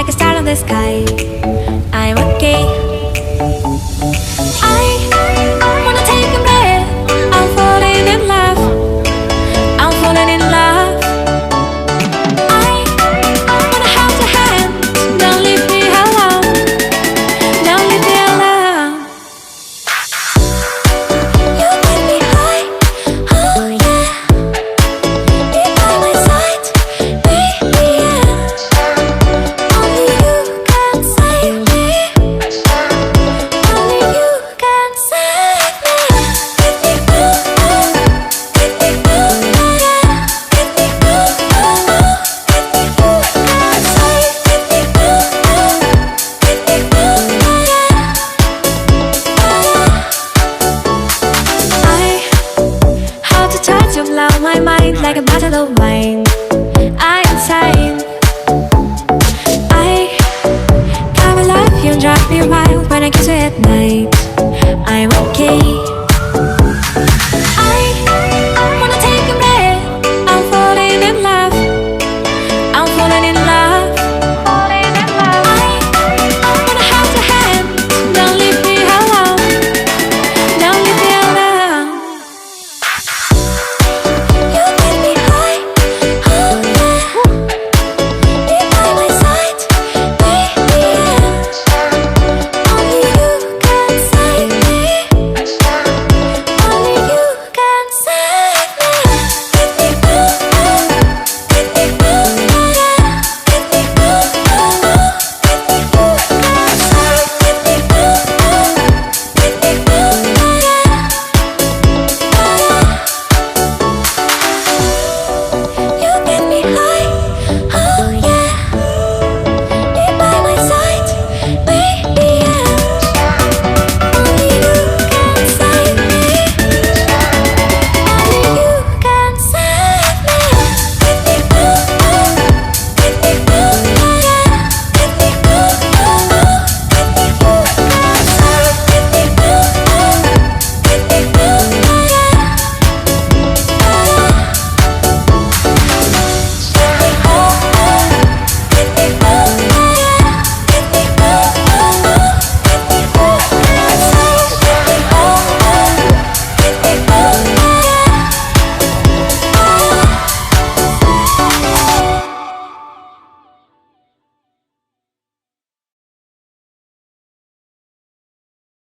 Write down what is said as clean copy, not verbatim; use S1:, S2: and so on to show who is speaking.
S1: like a star in the sky. I'm okay. I wanna take a breath. I'm falling in love. I'm falling in love. I wanna hold your hand. Don't leave me alone. Don't leave me alone. You make me high. Oh yeah. Be by my side, baby. Yeah. Only you can save me. Only you can save me. Give me ooh, give me ooh, yeah. Give me ooh, give me ooh, can save. Give me ooh, yeah. I how to touch you blow my mind like a bottle of wine.